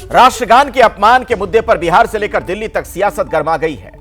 राष्ट्रगान के अपमान के मुद्दे पर बिहार से लेकर दिल्ली तक सियासत गर्मा गई है।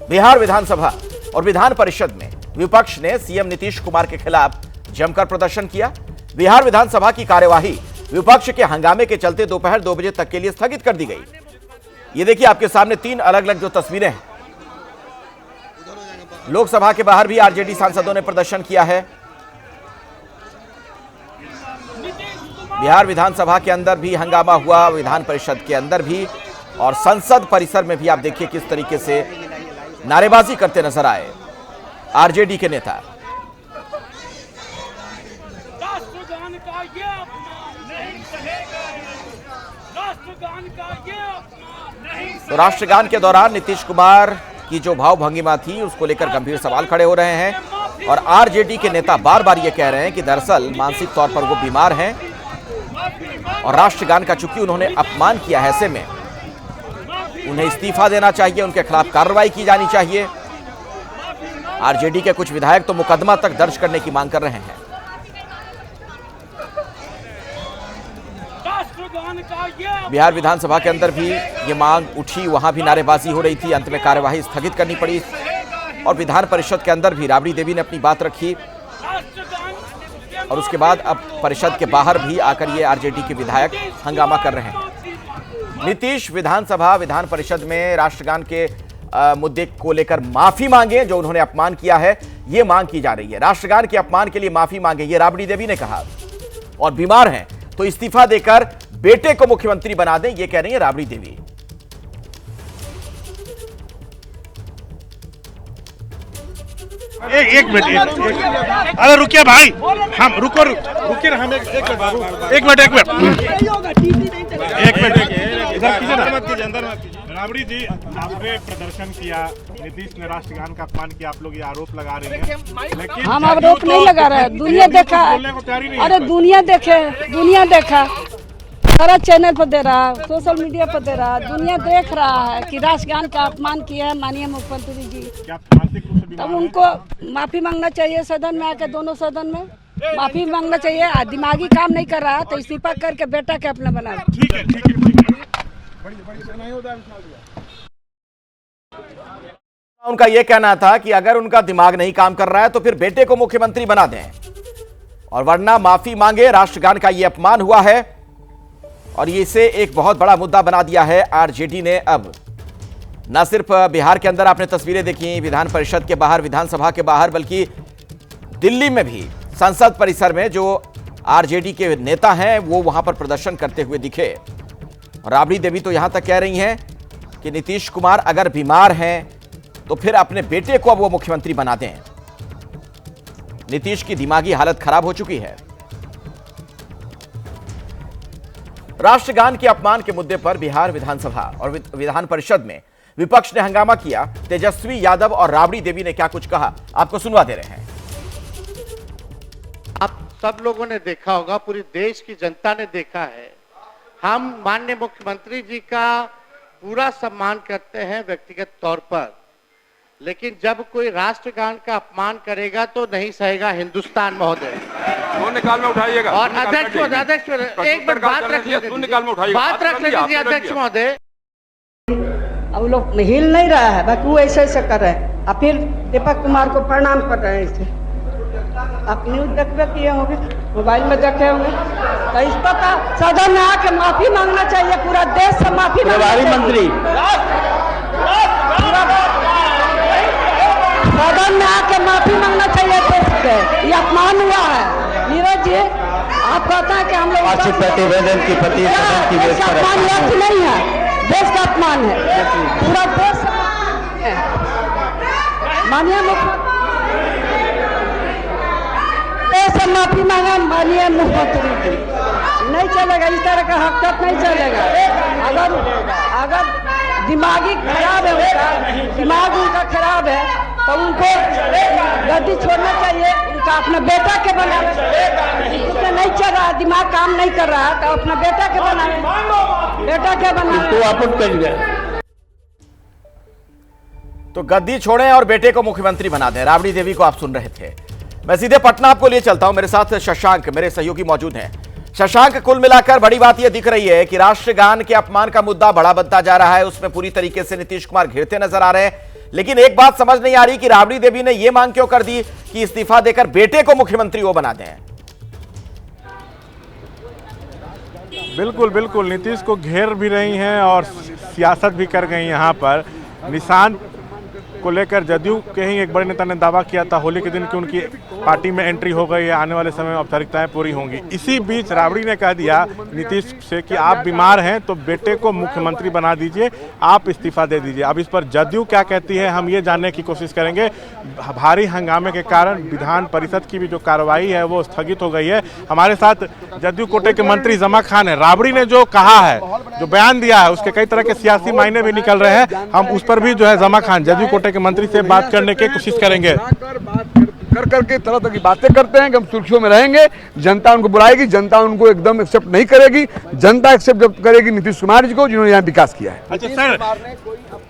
बिहार विधानसभा और विधान परिषद में विपक्ष ने सीएम नीतीश कुमार के खिलाफ जमकर प्रदर्शन किया। बिहार विधानसभा की कार्यवाही विपक्ष के हंगामे के चलते दोपहर 2 बजे तक के लिए स्थगित कर दी गई। ये देखिए आपके सामने 3 अलग अलग जो तस्वीरें हैं। लोकसभा के बाहर भी आरजेडी सांसदों ने प्रदर्शन किया है। बिहार विधानसभा के अंदर भी हंगामा हुआ, विधान परिषद के अंदर भी, और संसद परिसर में भी आप देखिए किस तरीके से नारेबाजी करते नजर आए आरजेडी के नेता। राष्ट्रगान का ये अपमान नहीं सहेगा, राष्ट्रगान का ये अपमान नहीं। तो राष्ट्रगान के दौरान नीतीश कुमार की जो भाव भंगिमा थी उसको लेकर गंभीर सवाल खड़े हो रहे हैं और आरजेडी के नेता बार बार ये कह रहे हैं कि दरअसल मानसिक तौर पर वो बीमार हैं और राष्ट्रगान का चूंकि उन्होंने अपमान किया है, ऐसे में उन्हें इस्तीफा देना चाहिए, उनके खिलाफ कार्रवाई की जानी चाहिए। आरजेडी के कुछ विधायक तो मुकदमा तक दर्ज करने की मांग कर रहे हैं। बिहार विधानसभा के अंदर भी ये मांग उठी, वहां भी नारेबाजी हो रही थी। अंत में कार्यवाही स्थगित करनी पड़ी और विधान परिषद के अंदर भी राबड़ी देवी ने अपनी बात रखी और उसके बाद अब परिषद के बाहर भी आकर ये आरजेडी के विधायक हंगामा कर रहे हैं। नीतीश विधानसभा विधान परिषद में राष्ट्रगान के मुद्दे को लेकर माफी मांगे, जो उन्होंने अपमान किया है ये मांग की जा रही है। राष्ट्रगान के अपमान के लिए माफी मांगे, ये राबड़ी देवी ने कहा, और बीमार हैं तो इस्तीफा देकर बेटे को मुख्यमंत्री बना दें, ये कह रही है राबड़ी देवी। एक मिनट, अरे रुकिए भाई, हम रुकिए ना, हम एक मिनट इधर कीजिए ना, मत कीजिए, अंदर मत कीजिए। राबड़ी जी, आपने प्रदर्शन किया, नीतीश ने राष्ट्रगान का अपमान किया, आप लोग ये आरोप लगा रहे हैं, लेकिन हम आरोप नहीं लगा रहे हैं। दुनिया देखा, अरे दुनिया देखे, दुनिया देखा, सारा चैनल पर दे रहा, सोशल मीडिया पर दे रहा, दुनिया देख रहा है कि राष्ट्रगान का अपमान किया है माननीय मुख्यमंत्री जी। तब उनको माफी मांगना चाहिए, सदन में आके, दोनों सदन में माफी मांगना चाहिए। दिमागी काम नहीं कर रहा तो इस्तीफा करके बेटा के अपना बना। ठीक है। उनका यह कहना था कि अगर उनका दिमाग नहीं काम कर रहा है तो फिर बेटे को मुख्यमंत्री बना दें और वरना माफी मांगे। राष्ट्रगान का यह अपमान हुआ है और इसे एक बहुत बड़ा मुद्दा बना दिया है आरजेडी ने। अब न सिर्फ बिहार के अंदर आपने तस्वीरें देखी विधान परिषद के बाहर, विधानसभा के बाहर, बल्कि दिल्ली में भी संसद परिसर में जो आरजेडी के नेता हैं वो वहां पर प्रदर्शन करते हुए दिखे। राबड़ी देवी तो यहां तक कह रही हैं कि नीतीश कुमार अगर बीमार हैं तो फिर अपने बेटे को अब वो मुख्यमंत्री बना दें। नीतीश की दिमागी हालत खराब हो चुकी है। राष्ट्रगान के अपमान के मुद्दे पर बिहार विधानसभा और विधान परिषद में विपक्ष ने हंगामा किया। तेजस्वी यादव और राबड़ी देवी ने क्या कुछ कहा, आपको सुनवा दे रहे हैं। आप सब लोगों ने देखा होगा, पूरी देश की जनता ने देखा है, हम माननीय मुख्यमंत्री जी का पूरा सम्मान करते हैं व्यक्तिगत तौर पर, लेकिन जब कोई राष्ट्रगान का अपमान करेगा तो नहीं सहेगा हिंदुस्तान महोदय। निकाल में उठाइएगा। और अध्यक्ष एक बार बात रख लीजिए अध्यक्ष महोदय। अब लोग हिल नहीं रहा है, बाकी वो ऐसे ऐसे कर रहे हैं और फिर दीपक कुमार को प्रणाम कर रहे हैं। इसे आप न्यूज देखते किए होंगे, मोबाइल में देखे होंगे, तो इस पर सदन में आके माफी मांगना चाहिए। पूरा देश से माफी प्रभारी मंत्री सदन में आके माफी मांगना चाहिए देश से, ये अपमान हुआ है। नीरज जी, आप कहते हैं कि हम लोग प्रतिवेदन की अपमान नहीं है, देश का अपमान है, पूरा देश माननीय मुख्यमंत्री से माफी मांगा। माननीय मुख्यमंत्री जी, नहीं चलेगा, इस तरह का हरकत नहीं चलेगा। अगर दिमागी खराब है उनका, दिमाग उनका खराब है तो उनको गद्दी छोड़ना चाहिए, उनका अपना बेटा के बनावे। उनका नहीं चल रहा, दिमाग काम नहीं कर रहा तो अपना बेटा के बनावे, बेटा के बनावे। तो गद्दी छोड़ें और बेटे को मुख्यमंत्री बना दें। राबड़ी देवी को आप सुन रहे थे। मैं सीधे पटना आपको लिए चलता हूं, मेरे साथ शशांक मेरे सहयोगी मौजूद हैं। शशांक, कुल मिलाकर बड़ी बात यह दिख रही है कि राष्ट्रगान के अपमान का मुद्दा बड़ा बनता जा रहा है, उसमें पूरी तरीके से नीतीश कुमार घिरते नजर आ रहे हैं। लेकिन एक बात समझ नहीं आ रही कि राबड़ी देवी ने यह मांग क्यों कर दी कि इस्तीफा देकर बेटे को मुख्यमंत्री वो बना दें। बिल्कुल बिल्कुल, नीतीश को घेर भी रही हैं और सियासत भी कर गई। यहाँ पर निशांत को लेकर जदयू के ही एक बड़े नेता ने दावा किया था होली के दिन कि उनकी पार्टी में एंट्री हो गई है, आने वाले समय में औपचारिकताएं पूरी होंगी। इसी बीच राबड़ी ने कह दिया नीतीश से कि आप बीमार हैं तो बेटे को मुख्यमंत्री बना दीजिए, आप इस्तीफा दे दीजिए। अब इस पर जदयू क्या कहती है हम ये जानने की कोशिश करेंगे। भारी हंगामे के कारण विधान परिषद की भी जो कार्रवाई है वो स्थगित हो गई है। हमारे साथ जदयू कोटे के मंत्री जमा खान है। राबड़ी ने जो कहा है, जो बयान दिया है, उसके कई तरह के सियासी मायने भी निकल रहे हैं। हम उस पर भी जो है जमा खान जदयू कोटे के मंत्री से बात करने की कोशिश करेंगे। कर करके तरह तरह की बातें करते हैं कि हम सुर्खियों में रहेंगे, जनता उनको बुलाएगी, जनता उनको एकदम एक्सेप्ट नहीं करेगी। जनता एक्सेप्ट जब करेगी नीतीश कुमार जी को, जिन्होंने यहाँ विकास किया है। अच्छा सर,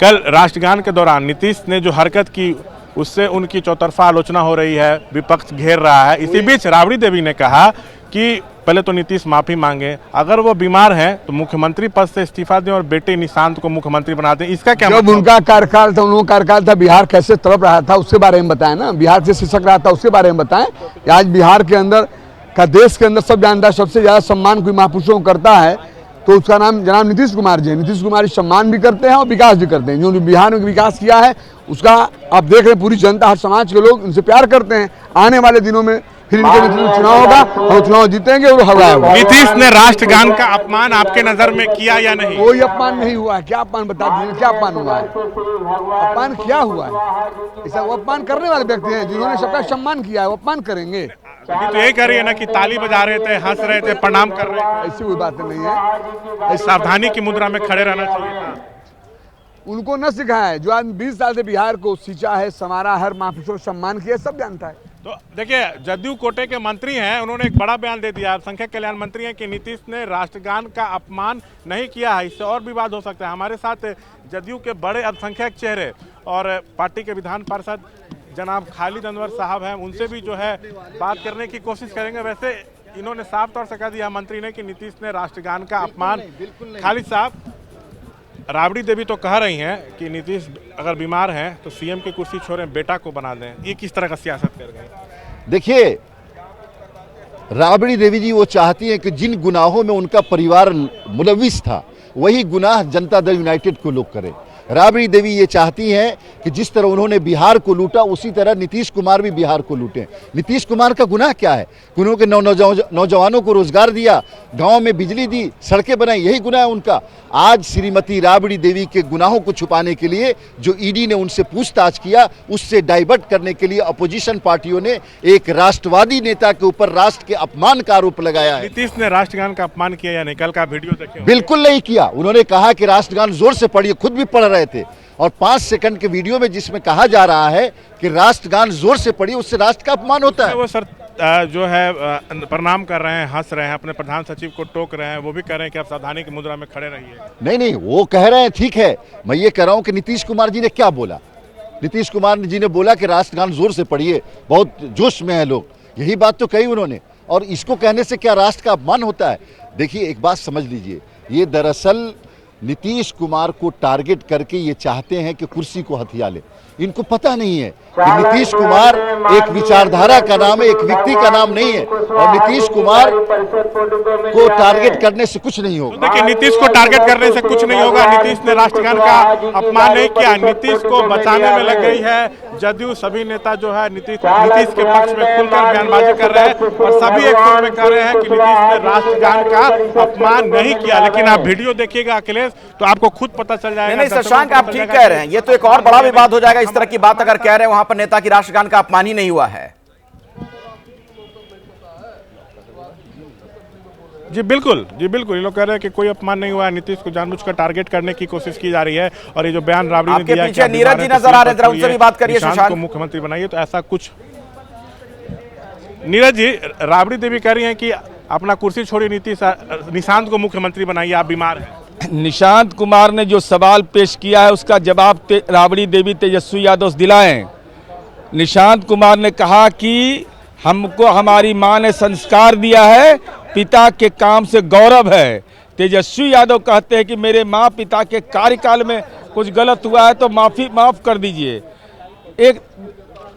कल राष्ट्रगान के दौरान नीतीश ने जो हरकत की उससे उनकी चौतरफा आलोचना हो रही है, विपक्ष घेर रहा है। इसी बीच राबड़ी देवी ने कहा कि पहले तो नीतीश माफी मांगे, अगर वो बीमार हैं तो मुख्यमंत्री पद से इस्तीफा दें और बेटे निशांत को मुख्यमंत्री बना दें। इसका क्या जब उनका कार्यकाल था, उनका कार्यकाल था, बिहार कैसे तड़प रहा था उसके बारे में बताएं ना, बिहार से सिसक रहा था उसके बारे में बताएं। आज बिहार के अंदर का, देश के अंदर सब जानता है, सबसे ज्यादा सम्मान कोई महापुरुषों को करता है तो उसका नाम जनाब नीतीश कुमार जी है। नीतीश कुमार जी सम्मान भी करते हैं और विकास भी करते हैं। जो बिहार में विकास किया है उसका आप देख रहे हैं, पूरी जनता, हर समाज के लोग उनसे प्यार करते हैं। आने वाले दिनों में फिर इनके नेतृत्व चुनाव होगा और चुनाव जीतेंगे और हराया होगा। नीतीश ने राष्ट्रगान का अपमान आपके नजर में किया या नहीं? कोई अपमान नहीं हुआ है। क्या अपमान बता दीजिए, क्या अपमान हुआ है? अपमान क्या हुआ है? ऐसा वो अपमान करने वाले व्यक्ति हैं जिन्होंने सबका सम्मान किया है, वो अपमान करेंगे। तो यही कह रही है ना कि ताली बजा रहे थे, हंस रहे थे, प्रणाम कर रहे थे। ऐसी कोई बात नहीं है। सावधानी की मुद्रा में खड़े रहना चाहिए था। उनको न सिखाया है। जो आदमी 20 साल से बिहार को सींचा है, संवारा, हर महापुरुषों को सम्मान किया, सब जानता है। तो देखिए, जदयू कोटे के मंत्री हैं, उन्होंने एक बड़ा बयान दे दिया, अल्पसंख्यक कल्याण मंत्री हैं, कि नीतीश ने राष्ट्रगान का अपमान नहीं किया है, इससे और विवाद हो सकता है। हमारे साथ जदयू के बड़े अल्पसंख्यक चेहरे और पार्टी के विधान पार्षद जनाब खालिद अनवर साहब हैं, उनसे भी जो है बात करने की कोशिश करेंगे। वैसे इन्होंने साफ तौर से कह दिया मंत्री ने कि नीतीश ने राष्ट्रगान का अपमान। खालिद साहब, राबड़ी देवी तो कह रही हैं कि नीतीश अगर बीमार हैं तो सीएम की कुर्सी छोड़ें, बेटा को बना दें। ये किस तरह का सियासत कर गए? देखिए, राबड़ी देवी जी वो चाहती हैं कि जिन गुनाहों में उनका परिवार मुलविस था वही गुनाह जनता दल यूनाइटेड को लोग करें। राबड़ी देवी ये चाहती हैं कि जिस तरह उन्होंने बिहार को लूटा उसी तरह नीतीश कुमार भी बिहार को लूटें। नीतीश कुमार का गुनाह क्या है? उन्होंने नौजवानों को रोजगार दिया, गांव में बिजली दी, सड़कें बनाई, यही गुनाह है उनका। आज श्रीमती राबड़ी देवी के गुनाहों को छुपाने के लिए जो ईडी ने उनसे पूछताछ किया, उससे डाइवर्ट करने के लिए अपोजिशन पार्टियों ने एक राष्ट्रवादी नेता के ऊपर राष्ट्र के अपमान का आरोप लगाया है। नीतीश ने राष्ट्रगान का अपमान किया या नहीं? कल का वीडियो देखिए। बिल्कुल नहीं किया। उन्होंने कहा कि राष्ट्रगान जोर से पढ़िए, खुद भी पढ़ रहे थे। और 5 सेकंड के वीडियो में जिसमें कहा जा रहा है कि राष्ट्रगान जोर से पढ़िए, उससे राष्ट्र का अपमान होता है। वो सर जो है प्रणाम कर रहे हैं, हंस रहे हैं, अपने प्रधान सचिव को टोक रहे हैं, वो भी कह रहे हैं कि आप सावधानी की मुद्रा में खड़े रहिए। नहीं, वो कह रहे हैं, ठीक है। मैं ये कह रहा हूं कि नीतीश कुमार जी ने क्या बोला। नीतीश कुमार जी ने बोला कि राष्ट्रगान जोर से पढ़िए, बहुत जोश में है लोग, यही बात तो कही उन्होंने। और इसको कहने से क्या राष्ट्र का अपमान होता है? देखिए, एक बात समझ लीजिए, ये दरअसल नीतीश कुमार को टारगेट करके ये चाहते हैं कि कुर्सी को हथिया ले। इनको पता नहीं है कि नीतीश कुमार एक विचारधारा का नाम है, एक व्यक्ति का नाम नहीं है। और नीतीश कुमार को टारगेट करने से कुछ नहीं होगा। तो देखिए, नीतीश को टारगेट करने से कुछ नहीं होगा। नीतीश ने राष्ट्रगान का अपमान नहीं किया, नीतीश को बचाने में लग गई है जदयू। सभी नेता जो है नीतीश के पक्ष में खुलकर बयानबाजी कर रहे हैं और सभी एक सुर में कह रहे हैं कि नीतीश ने राष्ट्रगान का अपमान नहीं किया। लेकिन आप वीडियो देखिएगा अखिलेश, तो आपको खुद पता चल जाएगा। नहीं शशांक, आप ठीक कह रहे हैं, ये तो एक और बड़ा विवाद हो जाएगा इस तरह की बात अगर कह रहे हैं वहां पर नेता की राष्ट्रगान का अपमान ही नहीं हुआ है। जी बिल्कुल, ये लोग कह रहे हैं कि कोई अपमान नहीं हुआ है, नीतीश को जानबूझकर टारगेट करने की कोशिश की जा रही है। और ये जो बयान राबड़ी ने दिया, पीछे नीरज जी नजर आ रहे हैं, उनसे भी बात करिए। शशांक को मुख्यमंत्री बनाइए, तो ऐसा कुछ। नीरज जी, राबड़ी देवी कह रही हैं कि अपना कुर्सी छोड़िए, निशांत को मुख्यमंत्री बनाइए, आप बीमार हैं। निशांत कुमार ने जो सवाल पेश किया है उसका जवाब राबड़ी देवी तेजस्वी यादव दिलाएं। निशांत कुमार ने कहा कि हमको हमारी माँ ने संस्कार दिया है पिता के काम से गौरव है। तेजस्वी यादव कहते हैं कि मेरे माँ पिता के कार्यकाल में कुछ गलत हुआ है तो माफ़ कर दीजिए। एक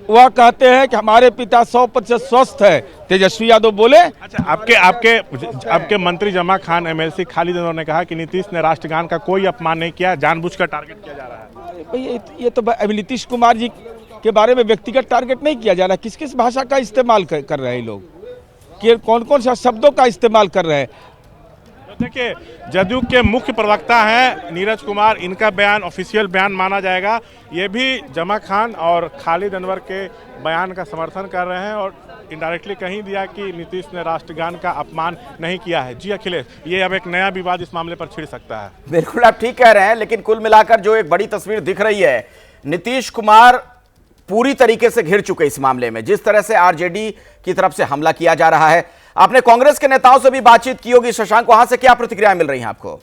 वह कहते हैं कि हमारे पिता 100% स्वस्थ है, तेजस्वी यादव बोले। अच्छा, आपके मंत्री जमा खान, एमएलसी खालिद अनवर ने कहा कि नीतीश ने राष्ट्रगान का कोई अपमान नहीं किया, जानबूझकर टारगेट किया जा रहा है। भाई ये तो अभी नीतीश कुमार जी के बारे में व्यक्तिगत टारगेट नहीं किया जा रहा। किस किस भाषा का इस्तेमाल कर रहे हैं लोग, कि कौन कौन सा शब्दों का इस्तेमाल कर रहे हैं। देखिए, जदयू के मुख्य प्रवक्ता हैं नीरज कुमार, इनका बयान ऑफिशियल बयान माना जाएगा। ये भी जमा खान और खालिद अनवर के बयान का समर्थन कर रहे हैं और इनडायरेक्टली कहीं दिया कि नीतीश ने राष्ट्रगान का अपमान नहीं किया है। जी अखिलेश, ये अब एक नया विवाद इस मामले पर छिड़ सकता है। बिल्कुल आप ठीक कह रहे हैं, लेकिन कुल मिलाकर जो एक बड़ी तस्वीर दिख रही है, नीतीश कुमार पूरी तरीके से घिर चुके इस मामले में। जिस तरह से आरजेडी की तरफ से हमला किया जा रहा है, आपने कांग्रेस के नेताओं से भी बातचीत की होगी शशांक, वहां से क्या प्रतिक्रिया मिल रही है आपको?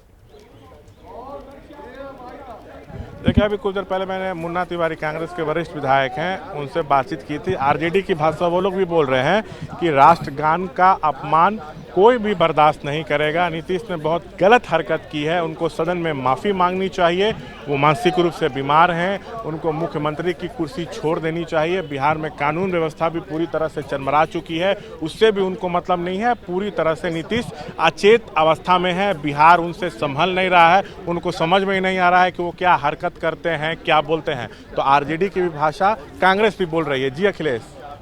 देखिए, अभी कुछ देर पहले मैंने मुन्ना तिवारी, कांग्रेस के वरिष्ठ विधायक हैं, उनसे बातचीत की थी। आरजेडी की भाषा वो लोग भी बोल रहे हैं कि राष्ट्रगान का अपमान कोई भी बर्दाश्त नहीं करेगा। नीतीश ने बहुत गलत हरकत की है, उनको सदन में माफ़ी मांगनी चाहिए। वो मानसिक रूप से बीमार हैं, उनको मुख्यमंत्री की कुर्सी छोड़ देनी चाहिए। बिहार में कानून व्यवस्था भी पूरी तरह से चरमरा चुकी है, उससे भी उनको मतलब नहीं है। पूरी तरह से नीतीश अचेत अवस्था में है, बिहार उनसे संभल नहीं रहा है, उनको समझ में ही नहीं आ रहा है कि वो क्या हरकत करते हैं, क्या बोलते हैं। तो आरजेडी की भी भाषा कांग्रेस भी बोल रही है। जी अखिलेश।